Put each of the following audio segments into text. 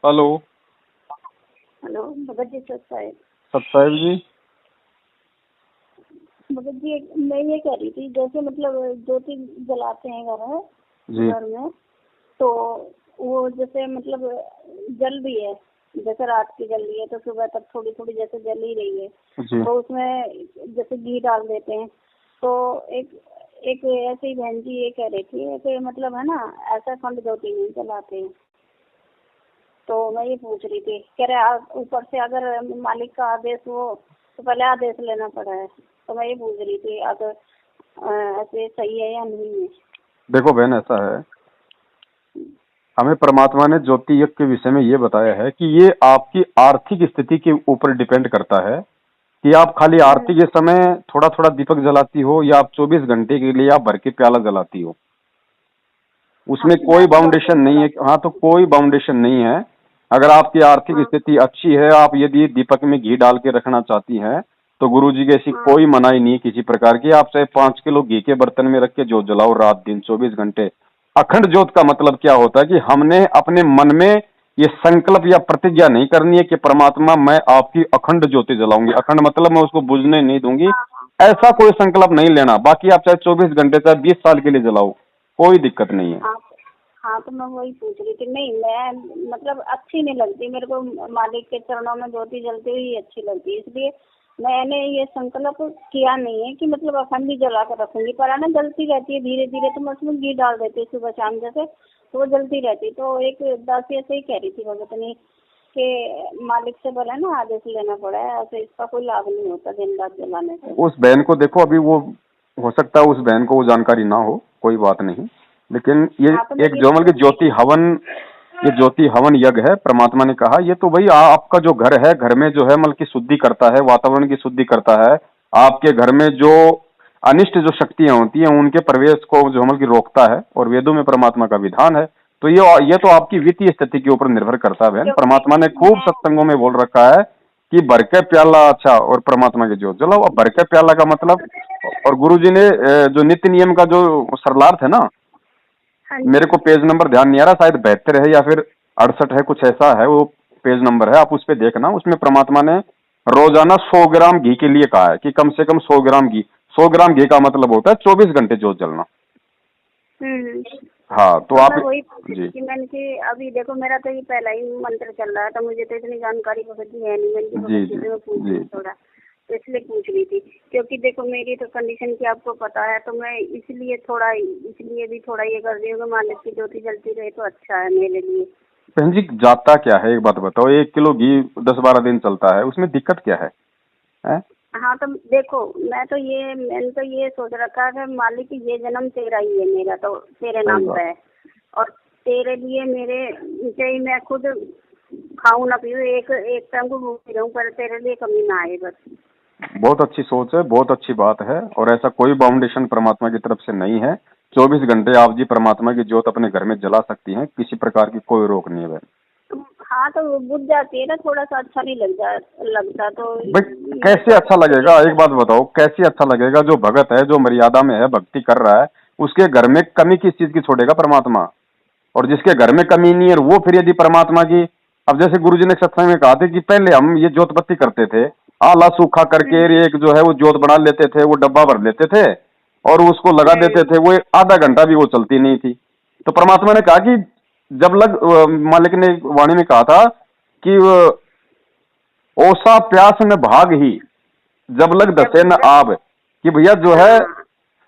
Hello. Hello Bhagat ji साहब। साहब जी। भगत जी मैं ये कह रही थी, जैसे मतलब ज्योति जलाते हैं घर में, तो वो जैसे मतलब जल भी है, जैसे रात की जल रही है तो सुबह तक थोड़ी थोड़ी जैसे जल ही रही है जी। तो उसमें जैसे घी डाल देते हैं। तो एक एक ऐसे ही बहन जी ये कह रही थी कि मतलब है ना, ऐसा अखंड ज्योति नहीं जलाते हैं। तो मैं ये पूछ रही थी, कह रहे ऊपर से अगर मालिक का आदेश हो तो पहले आदेश लेना पड़ा है। तो मैं ये पूछ रही थी अगर ऐसे सही है या नहीं है। देखो बहन, ऐसा है, हमें परमात्मा ने ज्योति यज्ञ के विषय में ये बताया है कि ये आपकी आर्थिक स्थिति के ऊपर डिपेंड करता है कि आप खाली आरती के समय थोड़ा थोड़ा दीपक जलाती हो या आप 24 घंटे के लिए आप भर के प्याला जलाती हो। उसमें कोई बाउंडेशन नहीं है। हाँ, तो कोई बाउंडेशन नहीं है। अगर आपकी आर्थिक स्थिति अच्छी है, आप यदि दीपक में घी डाल के रखना चाहती हैं तो गुरुजी की ऐसी कोई मनाही नहीं किसी प्रकार की। आप चाहे 5 किलो घी के बर्तन में रख के जोत जलाओ रात दिन 24 घंटे। अखंड ज्योत का मतलब क्या होता है कि हमने अपने मन में ये संकल्प या प्रतिज्ञा नहीं करनी है कि परमात्मा मैं आपकी अखंड ज्योति जलाऊंगी। अखंड मतलब मैं उसको बुझने नहीं दूंगी, ऐसा कोई संकल्प नहीं लेना। बाकी आप चाहे 24 घंटे चाहे 20 साल के लिए जलाओ, कोई दिक्कत नहीं है। हाँ तो मैं वही पूछ रही थी। नहीं, मैं मतलब अच्छी नहीं लगती मेरे को, मालिक के चरणों में ज्योति जलती हुई अच्छी लगती है, इसलिए मैंने ये संकल्प किया नहीं है कि मतलब अखंड ही जला कर रखूंगी। पर है ना, जलती रहती है धीरे धीरे, तो मैं उसमें घी डाल देती हूँ सुबह शाम जैसे, तो वो जलती रहती। तो एक दासी ऐसे ही कह रही थी भगतनी कि मालिक से बोला ना आदेश लेना पड़ा है, ऐसे इसका कोई लाभ नहीं होता दिन रात जलाने से। उस बहन को देखो, अभी वो हो सकता है उस बहन को वो जानकारी ना हो, कोई बात नहीं, लेकिन ये एक जो मतलब ज्योति हवन, ये ज्योति हवन यज्ञ है। परमात्मा ने कहा ये तो भाई आपका जो घर है, घर में जो है मतलब की शुद्धि करता है, वातावरण की शुद्धि करता है। आपके घर में जो अनिष्ट जो शक्तियां होती हैं उनके प्रवेश को जो मतलब की रोकता है, और वेदों में परमात्मा का विधान है। तो ये तो आपकी वित्तीय स्थिति के ऊपर निर्भर करता है बहन। परमात्मा ने खूब सत्संगों में बोल रखा है कि भर के प्याला अच्छा और परमात्मा की ज्योत जलाओ। अब भर के प्याला का मतलब, और गुरुजी ने जो नित्य नियम का जो सरलार्थ है ना, मेरे को पेज नंबर ध्यान नहीं आ रहा, शायद 72 है या फिर 68 है, कुछ ऐसा है वो पेज नंबर है, आप उस पे देखना। उसमें परमात्मा ने रोजाना 100 ग्राम घी के लिए कहा है कि कम से कम 100 ग्राम घी। 100 ग्राम घी का मतलब होता है 24 घंटे ज्योत जलना। हाँ, तो आप वही जी कि मैंने कि अभी देखो मेरा तो ये पहला ही मंत्र चल रहा है, तो मुझे तो इतनी जानकारी भगत जी है नहीं। मैंने जी थोड़ा तो इसलिए पूछ रही थी, क्योंकि देखो मेरी तो कंडीशन की आपको पता है, तो मैं इसलिए भी थोड़ा ये कर रही हूँ कि मालिक की ज्योति जलती रहे तो अच्छा है मेरे लिए। बहन जी, जाता क्या है एक बात बताओ, 1 किलो घी 10-12 दिन चलता है, उसमें दिक्कत क्या है? हाँ तो देखो मैंने तो ये सोच रखा है मालिक ये जन्म तेरा ही है, मेरा तो तेरे नाम पे है, और तेरे लिए मेरे चाहे मैं खुद खाऊं ना पीऊं, एक टाइम को भूखी रहूं, पर तेरे लिए कमी ना आए बस। बहुत अच्छी सोच है, बहुत अच्छी बात है, और ऐसा कोई बाउंडेशन परमात्मा की तरफ से नहीं है। 24 घंटे आप जी परमात्मा की ज्योत अपने घर में जला सकती हैं, किसी प्रकार की कोई रोक नहीं है। हाँ तो बुझ जाती है ना, थोड़ा सा अच्छा नहीं लगता तो भाई कैसे अच्छा लगेगा, एक बात बताओ, कैसे अच्छा लगेगा? जो भगत है, जो मर्यादा में है, भक्ति कर रहा है, उसके घर में कमी किस चीज की छोड़ेगा परमात्मा? और जिसके घर में कमी नहीं है वो फिर यदि परमात्मा की, अब जैसे गुरुजी ने सत्संग में कहा था कि पहले हम ये ज्योत बत्ती करते थे, आला सूखा करके एक जो है वो ज्योत बना लेते थे, वो डब्बा भर लेते थे और उसको लगा देते थे, वो आधा घंटा भी वो चलती नहीं थी। तो परमात्मा ने कहा कि जब लग मालिक ने वाणी में कहा था कि ओसा प्यास में भाग ही जब लग दसे न आब, कि भैया जो है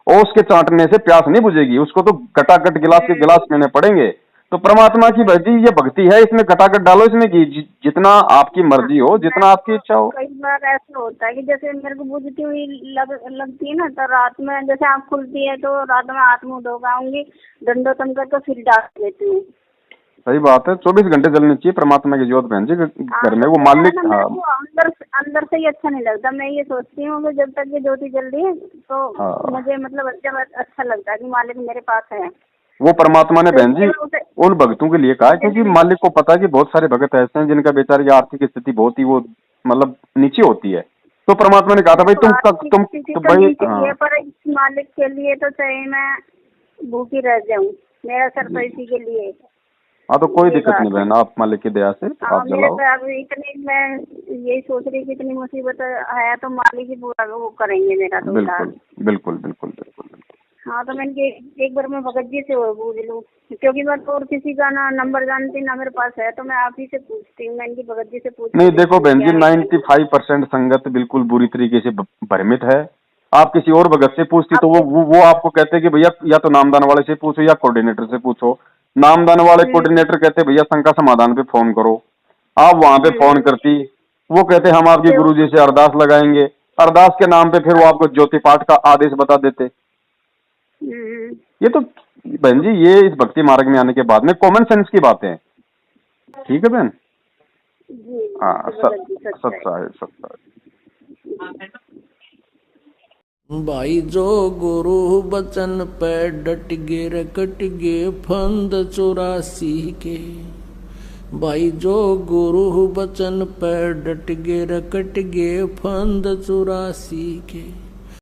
ओस के चाटने से प्यास नहीं बुझेगी, उसको तो कटाकट गिलास के गिलास पीने पड़ेंगे। तो परमात्मा की भक्ति ये भक्ति है, इसमें कटाकट डालो, इसमें जितना आपकी मर्जी हो, जितना आपकी इच्छा हो। कई बार ऐसा होता है कि जैसे मेरे को बुझती हुई लगती है ना, तो रात में जैसे आँख खुलती है तो रात में हाथ मुँह धो आऊंगी, दंडोतम करके फिर डाल देती हूँ। सही बात है, 24 घंटे जलनी चाहिए परमात्मा की ज्योत बहन जी घर में। वो मालिक अंदर से ही अच्छा नहीं लगता। मैं ये सोचती हूँ कि जब तक ये ज्योति जल रही है तो मुझे मतलब अच्छा लगता है कि मालिक मेरे पास है। वो परमात्मा ने बहन जी उन भक्तों के लिए कहा, क्योंकि मालिक को पता है कि बहुत सारे भगत ऐसे हैं जिनका बेचारे की आर्थिक स्थिति बहुत ही वो मतलब नीचे होती है। तो परमात्मा ने कहा था भाई तुम भाई पर इस मालिक के लिए तो चाहे मैं भूखी रह जाऊं, मेरा सर तो इसी के लिए। हाँ तो कोई ये दिक्कत बात नहीं है। बहन, आप मालिक की दया से हाँ आप मेरे जलाओ। पे अब इतनी मैं यही सोच रही कि इतनी मुसीबत है तो मालिक ही पूरा वो करेंगे मेरा तो बिल्कुल उद्धार। बिल्कुल बिल्कुल बिल्कुल बिल्कुल। हाँ तो मैंने कि एक बार मैं भगत जी से और पूछ लूँ, क्योंकि मैं तो और किसी का ना नंबर जानती ना मेरे पास है, तो मैं आप ही से पूछती हूँ। मैंने कि भगत जी से पूछ के नहीं देखो देखती हूँ बहन क्या जी, है क्या नहीं। 95% संगत बिल्कुल बुरी तरीके से भ्रमित है। आप किसी और भगत से पूछती तो आपके वो आपको कहते कि भैया या तो नामदान वाले से पूछो या कोऑर्डिनेटर से पूछो। नामदान वाले हम्म कोऑर्डिनेटर कहते भैया शंका समाधान पे फोन करो। आप वहां पे फोन हम्म करती, वो कहते हम आपके तो गुरुजी से अरदास लगाएंगे। अरदास के नाम पे फिर वो आपको ज्योति पाठ का आदेश बता देते। हम्म ये तो बहन जी, ये इस भक्ति मार्ग में आने के बाद में कॉमन सेंस की बातें हैं। ठीक है बहन। जी हाँ जी भगत जी सच्चा है। सच्चा है सच्चा है। भाई जो गुरु बचन पे डट गे रकट गे फंद 84 के। भाई जो गुरु बचन पे डट गे रकट गे फंद 84 के।